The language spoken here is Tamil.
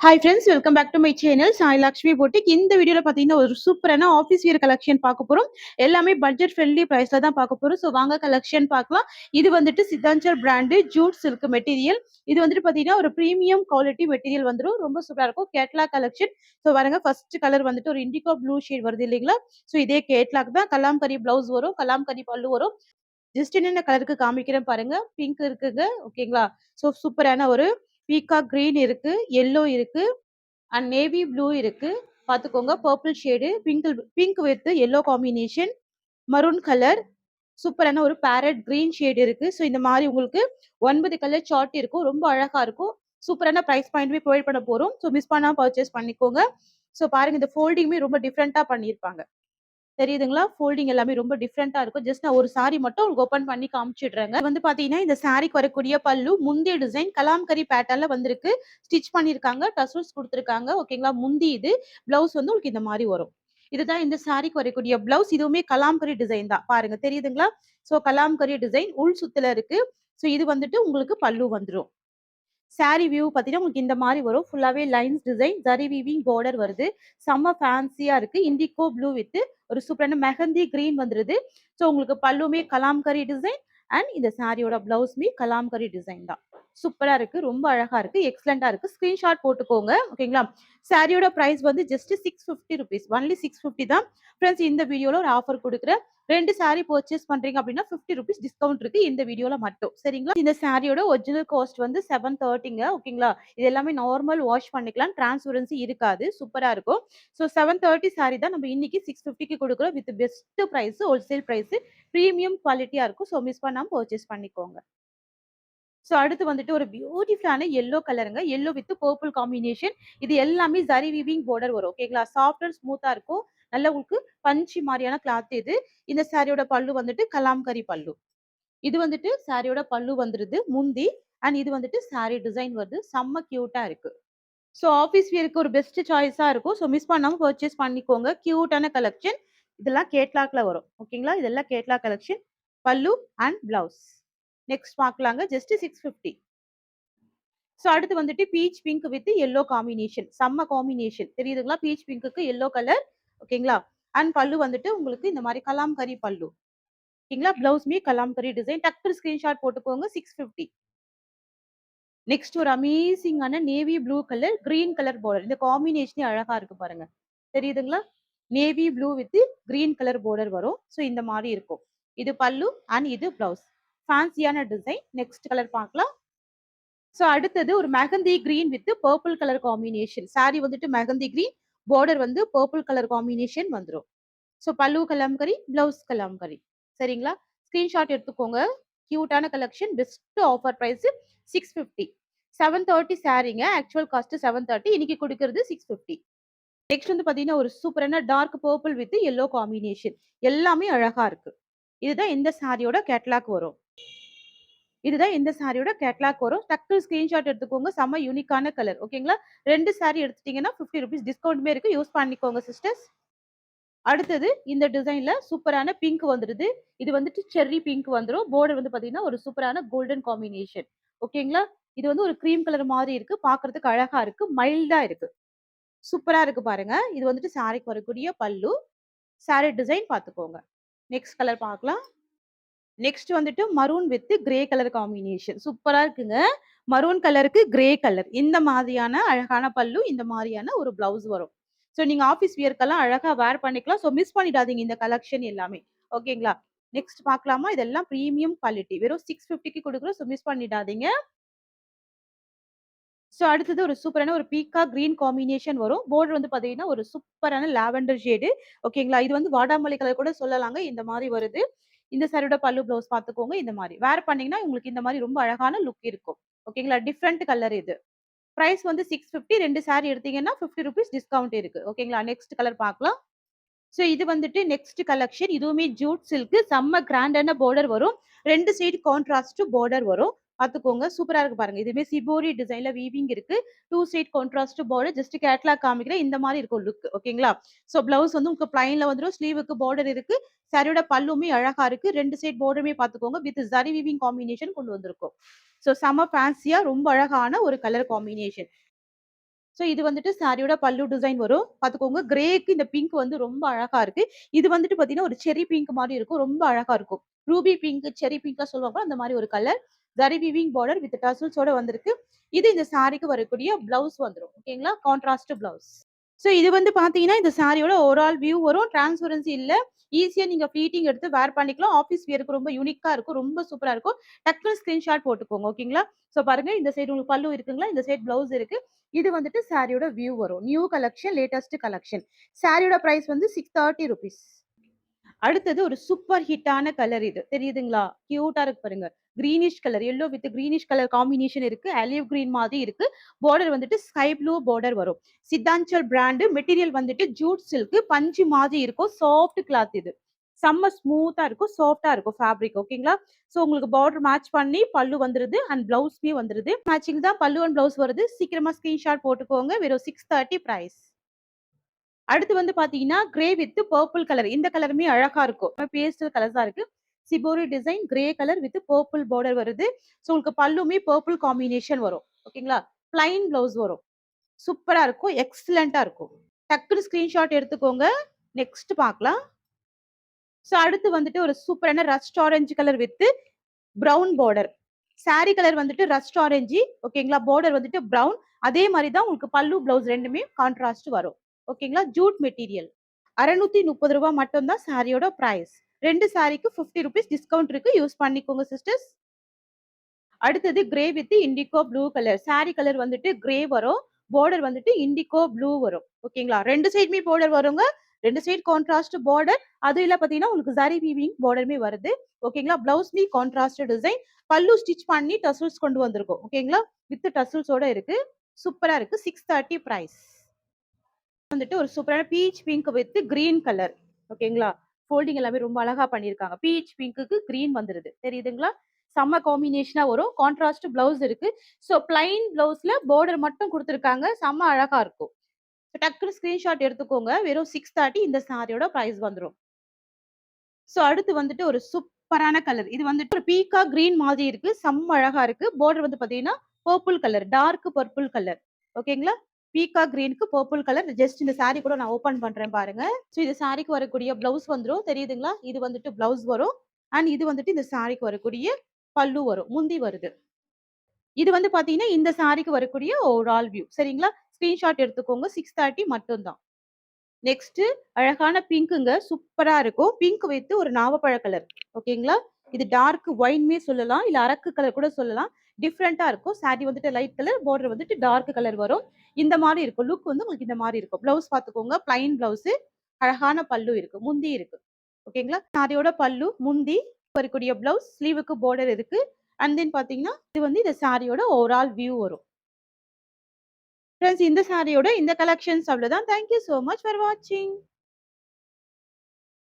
Hi friends, welcome back to my channel Sai Lakshmi boutique. இந்த வீடியோல பாத்தீங்கன்னா ஒரு சூப்பரான ஆஃபீஸ் வியர் கலெக்ஷன் பார்க்க போறோம். எல்லாமே பட்ஜெட் ஃப்ரெண்ட்லி பிரைஸ்ல தான் பார்க்க போறோம். ஸோ வாங்க கலெக்ஷன் பார்க்கலாம். இது வந்துட்டு சித்தாஞ்சல் பிராண்டு ஜூட் சில்க் மெட்டீரியல். இது வந்துட்டு பாத்தீங்கன்னா ஒரு பிரீமியம் குவாலிட்டி மெட்டீரியல் வந்துடும். ரொம்ப சூப்பரா இருக்கும். Catalogue collection. ஸோ பாருங்க, ஃபர்ஸ்ட் கலர் வந்துட்டு ஒரு இண்டிகோ ப்ளூ ஷேட் வருது இல்லைங்களா? ஸோ இதே கேட்லாக் தான். கலாம்கரி பிளவுஸ் வரும், கலாம்கரி பல்லு வரும். ஜஸ்ட் என்னென்ன கலருக்கு காமிக்கிறேன் பாருங்க. பிங்க் இருக்குங்க, ஓகேங்களா? ஸோ சூப்பரான ஒரு பீகாக் கிரீன் இருக்கு, எல்லோ இருக்கு, அண்ட் நேவி ப்ளூ இருக்கு. பாத்துக்கோங்க, purple shade, pink with yellow combination, maroon colour, சூப்பரான ஒரு பேரட் கிரீன் ஷேடு இருக்கு. ஸோ இந்த மாதிரி உங்களுக்கு 9 கலர் சார்ட் இருக்கும். ரொம்ப அழகா இருக்கும். சூப்பரான பிரைஸ் பாயிண்ட் ப்ரொவைட் பண்ண போறோம். ஸோ மிஸ் பண்ணாம பர்ச்சேஸ் பண்ணிக்கோங்க. ஸோ பாருங்க, இந்த ஃபோல்டிங்குமே ரொம்ப டிஃப்ரெண்டா பண்ணியிருப்பாங்க. தெரியுதுங்களா? ஃபோல்டிங் எல்லாமே ரொம்ப டிஃப்ரெண்டா இருக்கும். ஜஸ்ட் நான் ஒரு சாரி மட்டும் உங்களுக்கு ஓப்பன் பண்ணி காமிச்சிடுறேங்க. இது வந்து பாத்தீங்கன்னா இந்த சாரிக்கு வரக்கூடிய பல்லு முந்தி டிசைன் கலாம்கரி பேட்டர்ன்ல வந்திருக்கு. ஸ்டிச் பண்ணிருக்காங்க, டசல்ஸ் கொடுத்துருக்காங்க. ஓகேங்களா? முந்தி இது. பிளவுஸ் வந்து உங்களுக்கு இந்த மாதிரி வரும். இதுதான் இந்த சாரிக்கு வரக்கூடிய பிளவுஸ். இதுவுமே கலாம்கரி டிசைன் தான். பாருங்க, தெரியுதுங்களா? சோ கலாம்கரி டிசைன் உள் சுத்துல இருக்கு. சோ இது வந்துட்டு உங்களுக்கு பல்லு வந்துடும். சாரி வியூ பார்த்தீங்கன்னா உங்களுக்கு இந்த மாதிரி வரும். ஃபுல்லாவே lines design, zari weaving border வருது. செம்ம ஃபேன்சியா இருக்கு. இண்டிகோ ப்ளூ வித் ஒரு சூப்பரான மெஹந்தி கிரீன் வந்துருது. ஸோ உங்களுக்கு பல்லுமே கலாம்கரி டிசைன் அண்ட் இந்த சாரியோட பிளவுஸ்மே கலாம்கரி டிசைன் தான். சூப்பரா இருக்கு. ரொம்ப அழகா இருக்கு. எக்ஸலண்டா இருக்கு. ஸ்கிரீன்ஷாட் போட்டுக்கோங்க. ஓகேங்களா? சாரியோட பிரைஸ் வந்து ஜஸ்ட் 650 ருபீஸ். ஒன்லி 650 தான். ஃப்ரெண்ட்ஸ், இந்த வீடியோல ஒரு ஆஃபர் கொடுக்குறேன். 2 சாரி பர்ச்சேஸ் பண்றீங்க அப்படின்னா 50 ருபீஸ் டிஸ்கவுண்ட் இருக்கு இந்த வீடியோல மட்டும். சரிங்களா? இந்த சாரியோட ஒரிஜினல் காஸ்ட் வந்து 730ங்க. ஓகேங்களா? இது எல்லாமே நார்மல் வாஷ் பண்ணிக்கலாம். டிரான்ஸ்பரன்சி இருக்காது. சூப்பரா இருக்கும். ஸோ 730 சாரி தான் நம்ம இன்னைக்கு 650க்கு கொடுக்குறோம். With best price, wholesale price, premium குவாலிட்டியா இருக்கும். ஸோ மிஸ் பண்ணாம பர்ச்சேஸ் பண்ணிக்கோங்க. ஸோ அடுத்து வந்துட்டு ஒரு பியூட்டிஃபுல்லான எல்லோ கலருங்க. Yellow with purple combination. இது எல்லாமே ஜரி வீவிங் பார்டர் வரும். ஓகேங்களா? சாஃப்ட் அண்ட் ஸ்மூத்தா இருக்கும். நல்ல உங்களுக்கு பஞ்சி மாதிரியான கிளாத் இது. இந்த சாரியோட பல்லு வந்துட்டு கலாம்கரி பல்லு. இது வந்துட்டு சாரியோட பல்லு வந்துருது முந்தி. அண்ட் இது வந்துட்டு சாரி டிசைன் வருது. செம்ம கியூட்டா இருக்கு. ஸோ ஆஃபீஸ் வியருக்கு ஒரு பெஸ்ட் சாய்ஸா இருக்கும். ஸோ மிஸ் பண்ணாம பர்ச்சேஸ் பண்ணிக்கோங்க. கியூட்டான கலெக்ஷன். இதெல்லாம் கேட்லாக்ல வரும். ஓகேங்களா? இதெல்லாம் catalogue collection. Pallu and blouse. Next பார்க்கலாங்க. ஜஸ்ட் 650. ஸோ அடுத்து வந்துட்டு peach pink with yellow combination. செம்ம காம்பினேஷன். தெரியுதுங்களா? பீச் பிங்க்குக்கு எல்லோ கலர். ஓகேங்களா? அண்ட் பல்லு வந்துட்டு உங்களுக்கு இந்த மாதிரி கலாம்கரி பல்லு. ஓகேங்களா? பிளவுஸ்மே கலாம்கரி டிசைன். டக்கு ஸ்கிரீன்ஷாட் போட்டுக்கோங்க. 650. நெக்ஸ்ட் ஒரு அமேசிங்கான navy blue colour, green colour border. இந்த காம்பினேஷனே அழகா இருக்கு பாருங்க. தெரியுதுங்களா? Navy blue with green colour border வரும். ஸோ இந்த மாதிரி இருக்கும். இது பல்லு அண்ட் இது பிளவுஸ். ஃபேன்சியான டிசைன். நெக்ஸ்ட் கலர் பார்க்கலாம். ஸோ அடுத்தது ஒரு mehndi green with purple colour combination. Sari வந்துட்டு மெஹந்தி கிரீன், பார்டர் வந்து பர்பிள் கலர் காம்பினேஷன் வந்துடும். So pallu Kalamkari, blouse Kalamkari. சரிங்களா? ஸ்கிரீன்ஷாட் எடுத்துக்கோங்க. கியூட்டான கலெக்ஷன். Best offer price 650. 730 சாரீங்க. Actual cost 730. இன்னைக்கு கொடுக்கறது 650. நெக்ஸ்ட் வந்து பாத்தீங்கன்னா ஒரு சூப்பரான dark purple with yellow combination. எல்லாமே அழகா இருக்கு. இதுதான் இந்த சாரியோட கேட்லாக் வரும். இதுதான் இந்த சாரியோட கேட்லாக் வரும். டக்கு ஸ்கிரீன்ஷாட் எடுத்துக்கோங்க. செம்ம யூனிக்கான கலர். ஓகேங்களா? 2 சாரி எடுத்துட்டீங்கன்னா 50 ருபீஸ் டிஸ்கவுண்ட்மே இருக்கு. யூஸ் பண்ணிக்கோங்க சிஸ்டர்ஸ். அடுத்தது இந்த டிசைன்ல சூப்பரான பிங்க் வந்துருது. இது வந்துட்டு செர்ரி பிங்க் வந்துரும். பார்டர் வந்து பாத்தீங்கன்னா ஒரு சூப்பரான கோல்டன் காம்பினேஷன். ஓகேங்களா? இது வந்து ஒரு கிரீம் கலர் மாதிரி இருக்கு. பார்க்கிறதுக்கு அழகா இருக்கு. மைல்டா இருக்கு. சூப்பரா இருக்கு பாருங்க. இது வந்துட்டு சாரிக்கு வரக்கூடிய பல்லு. சாரி டிசைன் பாத்துக்கோங்க. நெக்ஸ்ட் கலர் பார்க்கலாம். நெக்ஸ்ட் வந்துட்டு maroon with grey colour combination. சூப்பரா இருக்குங்க. மரூன் கலருக்கு கிரே கலர். இந்த மாதிரியான அழகான பல்லு, இந்த மாதிரியான ஒரு பிளவுஸ் வரும். ஸோ நீங்க ஆஃபீஸ் வியர்க்கெல்லாம் அழகா வேர் பண்ணிக்கலாம். ஸோ மிஸ் பண்ணிடாதீங்க இந்த கலெக்ஷன் எல்லாமே. ஓகேங்களா? நெக்ஸ்ட் பார்க்கலாமா? இதெல்லாம் பிரீமியம் குவாலிட்டி. வெறும் 650க்கு கொடுக்குறோம். ஸோ மிஸ் பண்ணிடாதீங்க. ஸோ அடுத்தது ஒரு சூப்பரான ஒரு பீக்கா கிரீன் காம்பினேஷன் வரும். பார்டர் வந்து பார்த்தீங்கன்னா, ஒரு சூப்பரான லாவெண்டர் ஷேடு. ஓகேங்களா? இது வந்து வாடாமல்லி கலர் கூட சொல்லலாங்க. இந்த மாரி வருது. இந்த சாரியோட பல்லு ப்ளவுஸ் பார்த்துக்கோங்க. இந்த மாரி. வேர் பண்ணீங்கன்னா, உங்களுக்கு இந்த மாரி ரொம்ப அழகான லுக் இருக்கும். ஓகேங்களா? டிஃபரண்ட் கலர் இது. பிரைஸ் வந்து 650. 2 சாரி எடுத்தீங்கன்னா, 50 ரூபீஸ் டிஸ்கவுண்ட் இருக்கு. ஓகேங்களா? நெக்ஸ்ட் கலர் பார்க்கலாம். ஸோ இது வந்துட்டு நெக்ஸ்ட் கலெக்ஷன். இதுவுமே ஜூட் சில்க். செம்ம கிராண்டான பார்டர் வரும். 2 சைடு கான்ட்ராஸ்ட் பார்டர் வரும். பாத்துக்கோங்க. சூப்பரா இருக்கு பாருங்க. இதுவுமே சிபோரி டிசைன்ல வீவிங் இருக்கு. 2 side contrast border. Just catalogue காமிக்கிறேன். இந்த மாதிரி இருக்கும் லுக். ஓகேங்களா? ஸோ பிளவுஸ் வந்து உங்களுக்கு பிளைன்ல வந்துரும். ஸ்லீவுக்கு பார்டர் இருக்கு. சாரியோட பல்லுமே அழகா இருக்கு. 2 சைடு பார்டருமே பாத்துக்கோங்க. வித் ஜரி வீவிங் காம்பினேஷன் கொண்டு வந்திருக்கும். ஸோ செம்ம ஃபேன்சியா ரொம்ப அழகான ஒரு கலர் காம்பினேஷன். ஸோ இது வந்துட்டு சாரியோட பல்லு டிசைன் வரும். பார்த்துக்கோங்க. கிரேக்கு இந்த பிங்க் வந்து ரொம்ப அழகா இருக்கு. இது வந்துட்டு பார்த்தீங்கன்னா, ஒரு செர்ரி பிங்க் மாரி இருக்கும். ரொம்ப அழகா இருக்கும். ரூபி பிங்க், செர்ரி பிங்க்லாம் சொல்லுவாங்க. அந்த மாரி ஒரு கலர். ஜரி வீவிங் பார்டர் வித் டசல்ஸோட வந்திருக்கு. இது இந்த சாரிக்கு வரக்கூடிய பிளவுஸ் வந்துரும். ஓகேங்களா? Contrast blouse. ஸோ இது வந்து பார்த்தீங்கன்னா, இந்த சாரியோட ஓவரால் வியூ வரும். டிரான்ஸ்பரன்சி இல்ல. ஈஸியா நீங்க ஃப்ளீட்டிங் எடுத்து வேர் பண்ணிக்கலாம். ஆஃபீஸ் வியர்க்கு ரொம்ப யூனிக்கா இருக்கும். ரொம்ப சூப்பரா இருக்கும். டக்குனு ஸ்கிரீன்ஷாட் போட்டுக்கோங்க. ஓகேங்களா? ஸோ பாருங்க இந்த சைடு உங்களுக்கு பல்லு இருக்குங்களா? இந்த சைடு பிளவுஸ் இருக்கு. இது வந்துட்டு சாரியோட வியூ வரும். New collection, latest collection. சாரியோட பிரைஸ் வந்து ₹630. அடுத்தது ஒரு சூப்பர் ஹிட்டான கலர் இது. தெரியுதுங்களா? கியூட்டா இருக்கு பாருங்க. Greenish colour. Yellow with greenish colour combination இருக்கு. ஆலிவ் கிரீன் மாதிரி இருக்கு. பார்டர் வந்துட்டு ஸ்கை ப்ளூ பார்டர் வரும். சித்தாஞ்சல் பிராண்ட் மெட்டீரியல் வந்துட்டு ஜூட் சில்க் பஞ்சு மாதிரி இருக்கும். சாஃப்ட் கிளாத் இது. செம்ம ஸ்மூத்தா இருக்கும். சாஃப்ட்டா இருக்கும் ஃபேப்ரிக். ஓகேங்களா? சோ உங்களுக்கு பார்டர் மேட்ச் பண்ணி பல்லு வந்துருது அண்ட் பிளவுஸ்மே வந்துருது. மேட்சிங் தான் பல்லு அண்ட் பிளவுஸ் வருது. சீக்கிரமா ஸ்கிரீன்ஷாட் போட்டுக்கோங்க. வெறும் 630 பிரைஸ். அடுத்து வந்து பாத்தீங்கன்னா, கிரே வித் பர்பிள் கலர். இந்த கலருமே அழகா இருக்கும். பேஸ்டல் கலர்ஸா இருக்கு. Shibori design grey colour with purple border வருது. ஸோ உங்களுக்கு பல்லுமே பர்பிள் காம்பினேஷன் வரும். ஓகேங்களா? பிளைன் பிளவுஸ் வரும். சூப்பரா இருக்கும். எக்ஸலென்ட்டா இருக்கும். டக்குனு ஸ்கிரீன்ஷாட் எடுத்துக்கோங்க. நெக்ஸ்ட் பார்க்கலாம். ஸோ அடுத்து வந்துட்டு ஒரு சூப்பரான rust orange colour with brown border. Sorry colour வந்துட்டு ரஸ்ட் ஆரஞ்சு. ஓகேங்களா? பார்டர் வந்துட்டு பிரவுன். அதே மாரி தான் உங்களுக்கு பல்லு, பிளவுஸ் 2மே கான்ட்ராஸ்ட் வரும். ஓகேங்களா? Jude material. ரூ. 630 மட்டும் தான் சாரியோட பிரைஸ். 2 சாரிக்கு ₹50 டிஸ்கவுண்ட் இருக்கு. யூஸ் பண்ணிக்கோங்க சிஸ்டர்ஸ். அடுத்தது grey with indigo blue colour. Sorry colour வந்துட்டு கிரே வரும். பார்டர் வந்துட்டு இண்டிகோ ப்ளூ வரும். ஓகேங்களா? 2 சைடுமே பார்டர் வருங்க. 2 சைடு கான்ட்ராஸ்ட் பார்டர். அது இல்ல பார்த்தீங்கன்னா, உங்களுக்கு ஜரி வீவிங் பார்டருமே வருது. ஓகேங்களா? பிளவுஸ்மே கான்ட்ராஸ்ட் டிசைன். பல்லு ஸ்டிச் பண்ணி டசல்ஸ் கொண்டு வந்திருக்கோம். ஓகேங்களா? வித் டசல்ஸோட இருக்கு. சூப்பரா இருக்கு. 630 பிரைஸ். வந்துட்டு ஒரு சூப்பரான beach pink with green colour. ஓகேங்களா? ஃபோல்டிங் எல்லாமே ரொம்ப அழகா பண்ணியிருக்காங்க. பீச் பிங்க்குக்கு கிரீன் வந்துருது. தெரியுதுங்களா? செம்ம காம்பினேஷனா வரும். கான்ட்ராஸ்ட் பிளவுஸ் இருக்கு. ஸோ பிளைன் பிளவுஸ்ல பார்டர் மட்டும் குடுத்துருக்காங்க. செம்ம அழகா இருக்கும். டக்குனு ஸ்கிரீன்ஷாட் எடுத்துக்கோங்க. வெறும் 630 இந்த சாரியோட பிரைஸ் வந்துரும். ஸோ அடுத்து வந்துட்டு ஒரு சூப்பரான கலர். இது வந்துட்டு ஒரு பீகாக் கிரீன் மாதிரி இருக்கு. செம்ம அழகா இருக்கு. பார்டர் வந்து பார்த்தீங்கன்னா, purple colour. Dark purple colour. ஓகேங்களா? பீகாக் கிரீனுக்கு பர்பிள் கலர். ஜஸ்ட் இந்த சாரி கூட நான் ஓப்பன் பண்றேன் பாருங்க. ஸோ இது சாரிக்கு வரக்கூடிய பிளவுஸ் வந்துரும். தெரியுதுங்களா? இது வந்துட்டு பிளவுஸ் வரும். அண்ட் இது வந்துட்டு இந்த சாரிக்கு வரக்கூடிய பல்லு வரும். முந்தி வருது. இது வந்து பார்த்தீங்கன்னா, இந்த சாரிக்கு வரக்கூடிய ஓவரால் வியூ. சரிங்களா? ஸ்கிரீன்ஷாட் எடுத்துக்கோங்க. 630 மட்டும் தான். நெக்ஸ்ட் அழகான பிங்க்குங்க. சூப்பரா இருக்கும். பிங்க் வித் ஒரு நாவப்பழ கலர். ஓகேங்களா? இது டார்க் ஒயின்மே சொல்லலாம். இல்ல அரக்கு கலர் கூட சொல்லலாம். டிஃபரெண்ட்டா இருக்கும். சாரி வந்துட்டு லைட் கலர், பார்டர் வந்துட்டு டார்க் கலர் வரும். இந்த மாரி இருக்கும். லுக் வந்து உங்களுக்கு இந்த மாரி இருக்கும். பிளவுஸ் பார்த்துக்கோங்க. Plain blouse. அழகான பல்லு இருக்கு. முந்தி இருக்கு. ஓகேங்களா? சாரியோட பல்லு, முந்தி வரக்கூடிய பிளவுஸ், ஸ்லீவுக்கு பார்டர் இருக்கு. அண்ட் தென் பார்த்தீங்கன்னா, இது வந்து இந்த சாரியோட ஓவரால் வியூ வரும். ஃபிரெண்ட்ஸ் இந்த சாரியோட இந்த கலெக்ஷன்ஸ் அவ்வளோதான். Thank you so much for வாட்சிங்.